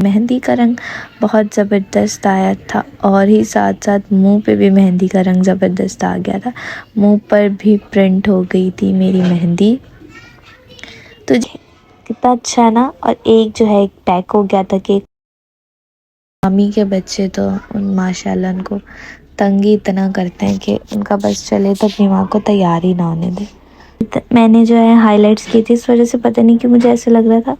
मेहंदी का रंग बहुत ज़बरदस्त आया था और ही साथ साथ मुंह पे भी मेहंदी का रंग ज़बरदस्त आ गया था। मुंह पर भी प्रिंट हो गई थी मेरी मेहंदी। तो कितना अच्छा है ना। और एक जो है एक पैक हो गया था कि मामी के बच्चे तो माशाल्लाह उनको तंग ही इतना करते हैं कि उनका बस चले तो अपनी माँ को तैयार ही ना होने दे। मैंने जो है हाइलाइट्स की थी, इस वजह से पता नहीं क्यों मुझे ऐसे लग रहा था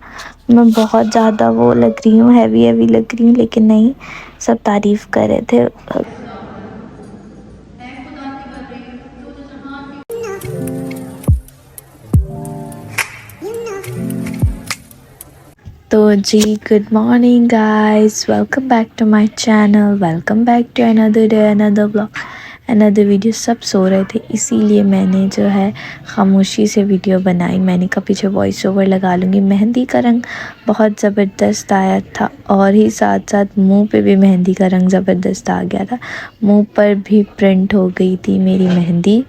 मैं बहुत ज़्यादा वो लग रही हूँ, हैवी हैवी लग रही हूँ, लेकिन नहीं, सब तारीफ़ कर रहे थे। तो जी good morning guys, welcome back to my channel, welcome back to another day, another blog, another video. सब सो रहे थे इसीलिए मैंने जो है खामोशी से वीडियो बनाई। मैंने कहा पीछे वॉइस ओवर लगा लूँगी। मेहंदी का रंग बहुत ज़बरदस्त आया था और ही साथ साथ मुंह पे भी मेहंदी का रंग ज़बरदस्त आ गया था। मुंह पर भी प्रिंट हो गई थी मेरी मेहंदी।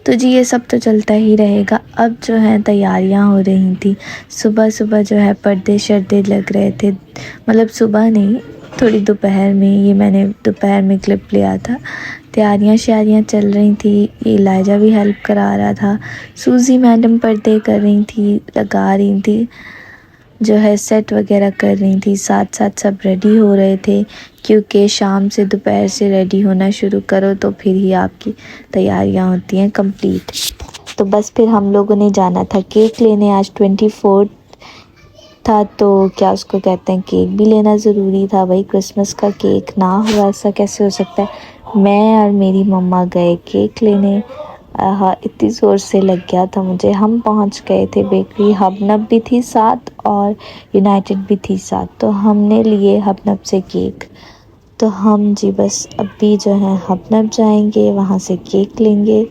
तो जी ये सब तो चलता ही रहेगा। अब जो है तैयारियां हो रही थी। सुबह सुबह जो है पर्दे शर्दे लग रहे थे, मतलब सुबह नहीं, थोड़ी दोपहर में। ये मैंने दोपहर में क्लिप लिया था। तैयारियां श्यारियां चल रही थी। इलाजा भी हेल्प करा रहा था। सूजी मैडम पर्दे कर रही थी, लगा रही थी, जो है सेट वगैरह कर रही थी। साथ साथ सब रेडी हो रहे थे, क्योंकि शाम से दोपहर से रेडी होना शुरू करो तो फिर ही आपकी तैयारियां होती हैं कंप्लीट। तो बस फिर हम लोगों ने जाना था केक लेने। आज 24 था, तो क्या उसको कहते हैं, केक भी लेना ज़रूरी था भाई। क्रिसमस का केक ना हो ऐसा कैसे हो सकता है। मैं और मेरी मम्मा गए केक लेने। हाँ, इतनी ज़ोर से लग गया था मुझे। हम पहुंच गए थे बेकरी। हबनब भी थी साथ और यूनाइटेड भी थी साथ, तो हमने लिए हबनब से केक। तो हम जी बस अभी जो है हबनब जाएंगे, वहाँ से केक लेंगे।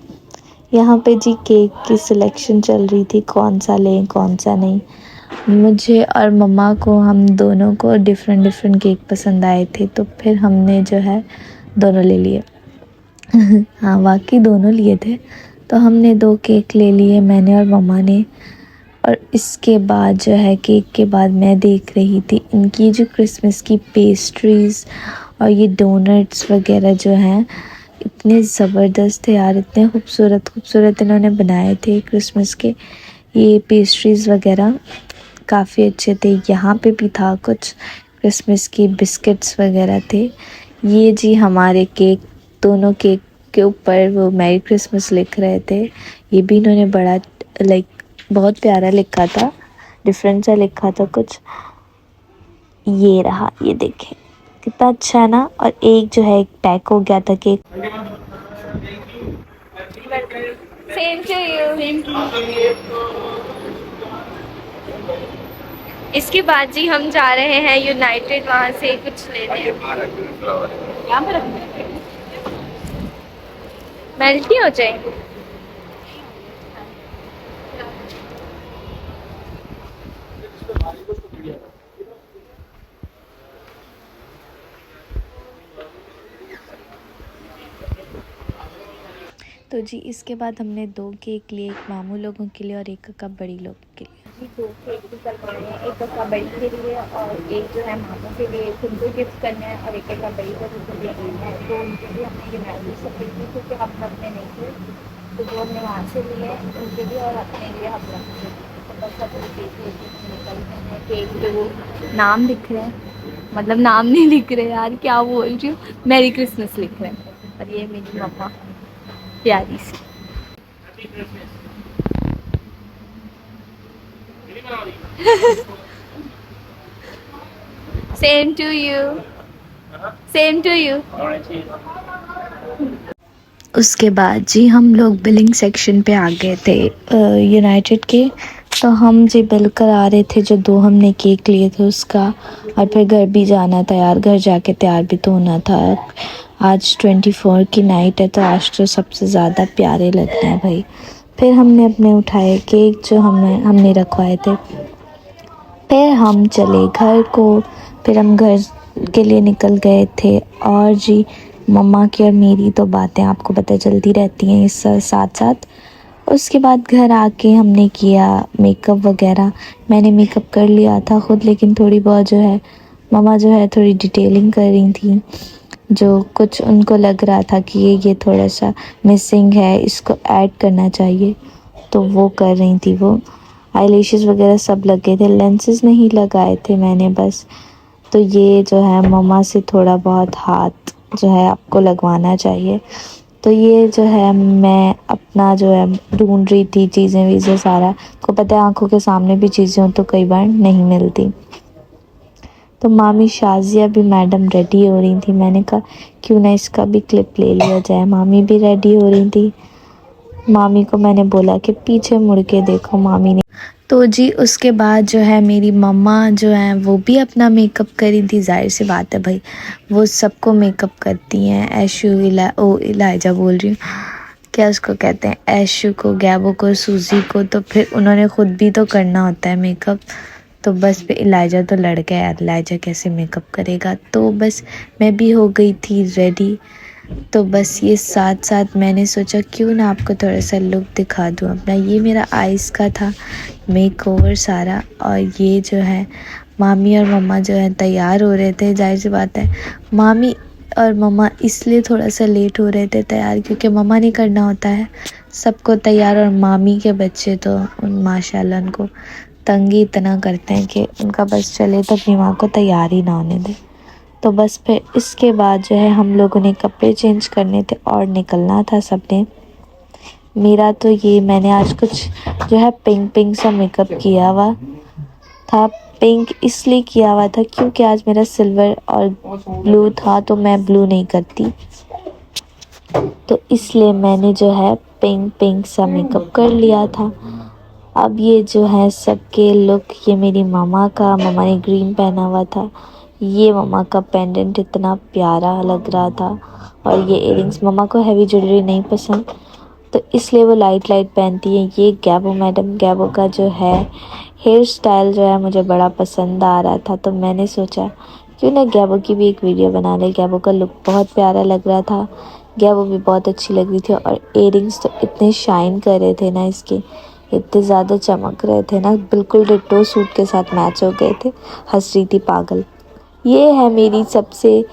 यहाँ पे जी केक की सिलेक्शन चल रही थी, कौन सा लें कौन सा नहीं। मुझे और मम्मा को, हम दोनों को डिफरेंट डिफरेंट केक पसंद आए थे, तो फिर हमने जो है दोनों ले लिए। हाँ वाकई दोनों लिए थे। तो हमने 2 केक ले लिए, मैंने और मम्मा ने। और इसके बाद जो है केक के बाद मैं देख रही थी इनकी जो क्रिसमस की पेस्ट्रीज़ और ये डोनट्स वगैरह जो हैं, इतने ज़बरदस्त थे यार, इतने खूबसूरत खूबसूरत इन्होंने बनाए थे क्रिसमस के। ये पेस्ट्रीज़ वगैरह काफ़ी अच्छे थे। यहाँ पे भी था कुछ क्रिसमस की बिस्किट्स वगैरह थे। ये जी हमारे केक, दोनों केक के ऊपर वो मैरी क्रिसमस लिख रहे थे। ये भी इन्होंने बड़ा बहुत प्यारा लिखा था, डिफरेंट सा लिखा था कुछ। ये रहा, ये देखें कितना अच्छा है ना। और एक जो है एक पैक हो गया था केक। Same to you. इसके बाद जी हम जा रहे हैं यूनाइटेड, वहाँ से कुछ लेने। मेल्ट नहीं हो जाएंगे। तो जी इसके बाद हमने 2 केक लिए, एक मामू लोगों के लिए और एक कप बड़ी लोगों के लिए। जी 2 केक भी करवाए हैं, एक कप बड़ी के लिए और एक जो है मामू के लिए, उनको गिफ्ट करना है, और एक कप बड़ी को लिए करना है। तो उनके लिए हमने यूनाइटेड से ली थी, क्योंकि हम अपने नहीं थे, तो वो हमने वहाँ से लिए उनके लिए और अपने लिए हम रखते थे। तो बस अब केक लेके निकल गए हैं। केक पे वो नाम लिख रहे हैं, मतलब नाम नहीं लिख रहे यार, क्या बोल रही हूँ, मैरी क्रिसमस लिख रहे हैं। और ये मेरी मम्मा प्यारी सी। Same to you, same to you. उसके बाद जी हम लोग बिलिंग सेक्शन पे आ गए थे यूनाइटेड के। तो हम जी बिल करा रहे थे जो 2 हमने केक लिए थे उसका। और फिर घर भी जाना था यार, घर जाके तैयार भी तो होना था। आज 24 की नाइट है, तो आज तो सबसे ज़्यादा प्यारे लगते हैं भाई। फिर हमने अपने उठाए केक जो हमने रखवाए थे। फिर हम चले घर को। फिर हम घर के लिए निकल गए थे। और जी मम्मा की और मेरी तो बातें आपको पता चलती रहती हैं इस साथ साथ। उसके बाद घर आके हमने किया मेकअप वगैरह। मैंने मेकअप कर लिया था खुद, लेकिन थोड़ी बहुत जो है मम्मा जो है थोड़ी डिटेलिंग कर रही थी, जो कुछ उनको लग रहा था कि ये थोड़ा सा मिसिंग है, इसको ऐड करना चाहिए, तो वो कर रही थी। वो आईलैशेस वगैरह सब लगे थे, लेंसेज नहीं लगाए थे मैंने बस। तो ये जो है मम्मा से थोड़ा बहुत हाथ जो है आपको लगवाना चाहिए। तो ये जो है मैं अपना जो है ढूंढ रही थी चीज़ें वीज़ें सारा। को पता है आंखों के सामने भी चीज़ें हो तो कई बार नहीं मिलती। तो मामी शाजिया भी मैडम रेडी हो रही थी। मैंने कहा क्यों ना इसका भी क्लिप ले लिया जाए। मामी भी रेडी हो रही थी। मामी को मैंने बोला कि पीछे मुड़ के देखो, मामी ने। तो जी उसके बाद जो है मेरी मम्मा जो है वो भी अपना मेकअप करी थी। जाहिर सी बात है भाई, वो सबको मेकअप करती हैं। ऐशु इलाइजा बोल रही हूँ, क्या उसको कहते हैं, ऐशु को, गैबो को, सूजी को। तो फिर उन्होंने ख़ुद भी तो करना होता है मेकअप। तो बस फिर इलाइजा तो लड़ गया यार, इलाइजा कैसे मेकअप करेगा। तो बस मैं भी हो गई थी रेडी। तो बस ये साथ साथ मैंने सोचा क्यों ना आपको थोड़ा सा लुक दिखा दूँ अपना। ये मेरा आइज़ का था मेक ओवर सारा। और ये जो है मामी और मम्मा जो है तैयार हो रहे थे। जाहिर सी बात है मामी और मम्मा इसलिए थोड़ा सा लेट हो रहे थे तैयार, क्योंकि मम्मा ने करना होता है सबको तैयार। और मामी के बच्चे तो माशाल्लाह उनको तंगी इतना करते हैं कि उनका बस चले तो अपनी माँ को तैयार ही ना होने दे। तो बस फिर इसके बाद जो है हम लोगों ने कपड़े चेंज करने थे और निकलना था सबने। मेरा तो ये मैंने आज कुछ जो है पिंक सा मेकअप किया हुआ था। पिंक इसलिए किया हुआ था क्योंकि आज मेरा सिल्वर और ब्लू था, तो मैं ब्लू नहीं करती, तो इसलिए मैंने जो है पिंक सा मेकअप कर लिया था। अब ये जो है सबके लुक, ये मेरी मामा का, मामा ने ग्रीन पहना हुआ था। ये मम्मा का पेंडेंट इतना प्यारा लग रहा था। और ये इयरिंग्स, मम्मा को हैवी ज्वेलरी नहीं पसंद, तो इसलिए वो लाइट पहनती है। ये गैबो मैडम, गैबो का जो है हेयर स्टाइल जो है मुझे बड़ा पसंद आ रहा था, तो मैंने सोचा क्यों ना गैबो की भी एक वीडियो बना ले। गैबो का लुक बहुत प्यारा लग रहा था, गैबो भी बहुत अच्छी लग रही थी। और इयरिंग्स तो इतने शाइन कर रहे थे ना, इसके इतने ज़्यादा चमक रहे थे ना, बिल्कुल डिट्टो सूट के साथ मैच हो गए थे। हंस रही थी पागल। ये है मेरी सबसे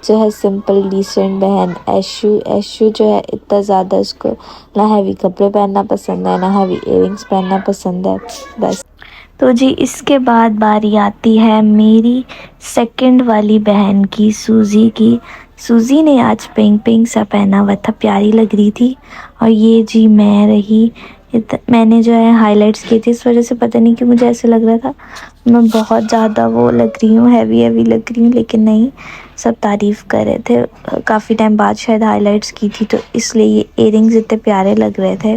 जो है सिंपल डिसेंट बहन ऐशु। ऐशु जो है इतना ज़्यादा उसको ना हैवी कपड़े पहनना पसंद है, ना हैवी इयरिंग्स पहनना पसंद है बस। तो जी इसके बाद बारी आती है मेरी सेकंड वाली बहन की, सूजी की। सूजी ने आज पिंक सा पहना हुआ था, प्यारी लग रही थी। और ये जी मैं रही, मैंने जो है हाइलाइट्स की थी, इस वजह से पता नहीं क्यों मुझे ऐसे लग रहा था मैं बहुत ज़्यादा वो लग रही हूँ, हैवी लग रही हूँ, लेकिन नहीं, सब तारीफ़ कर रहे थे। काफ़ी टाइम बाद शायद हाइलाइट्स की थी, तो इसलिए ये इयरिंग्स इतने प्यारे लग रहे थे।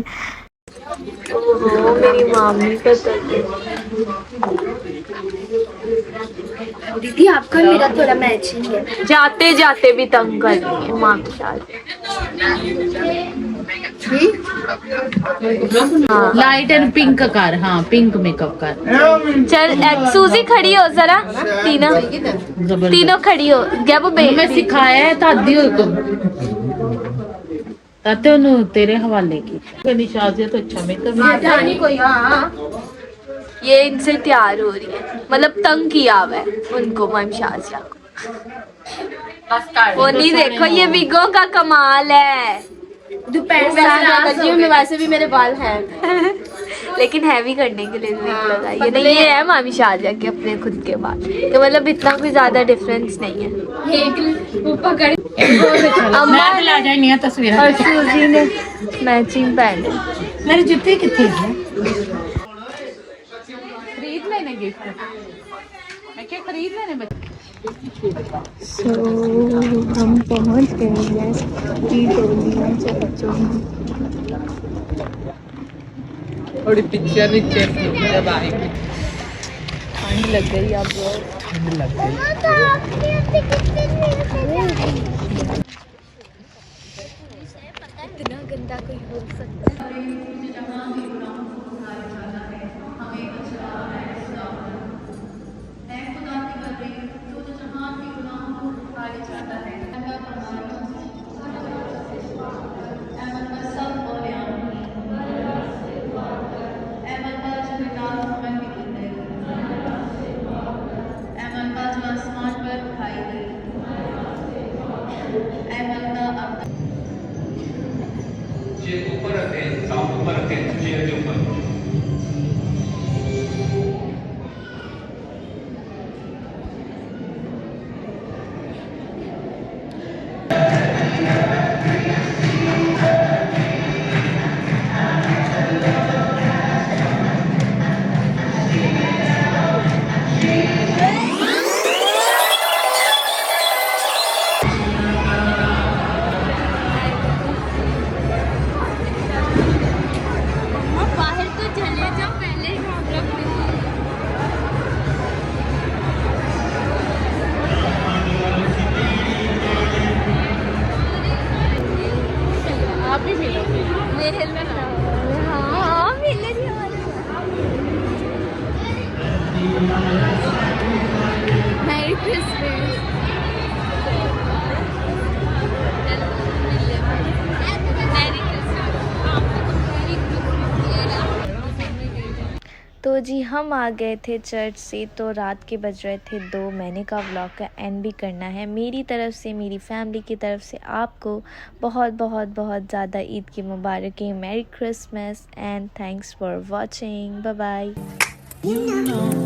ओहो मेरी मामी का दीदी आपका मेरा थोड़ा मैचिंग है। जाते जाते भी तंग कर रही है माँ के साथ। हाँ। लाइट एंड पिंक कर, हाँ पिंक मेकअप कर। चल सूजी खड़ी हो जरा, तीनों खड़ी हो गया। वो मैं सिखाया है दादी को, ताते उन्होंने तेरे हवाले की। निशाजिया तो अच्छा मेकअप कोई हाँ ये इनसे तैयार हो रही है, मतलब तंग किया हुआ है उनको मैम शाजिया को। वो नहीं देखो, ये विगो का कमाल है। दोपहर में वैसे भी मेरे बाल हैं लेकिन हैवी करने के लिए विग लगाई है। नहीं ये है मामी शाजिया के अपने खुद के बाल, कि मतलब इतना कोई ज्यादा डिफरेंस नहीं है। अम्मा ला जाए तस्वीर और सूजी ने मैचिंग पहने। मेरे जूते कितने हैं? खरीद लेने गिफ्ट, मैं क्या खरीद लेने। सो हम पहुंच गए हैं थोड़ी पिक्चर नीचे जब आएगी। ठंड लग गई अब बहुत। ठंड लग गई। इतना गंदा कोई हो सकता है? जे ऊपर रखें, साउंड ऊपर रखें, चेयर के ऊपर। बाहर तो चले जाओ, पहले ही प्रॉब्लम आप भी मिलो। मेरे हेलमेट हाँ मिले थी मैरी क्रिसमस। तो जी हम आ गए थे चर्च से, तो रात के बज रहे थे 2। मैंने कहा व्लॉग का एंड भी करना है। मेरी तरफ से, मेरी फैमिली की तरफ से आपको बहुत बहुत बहुत ज़्यादा ईद की मुबारकें। Merry Christmas and thanks for watching. Bye bye.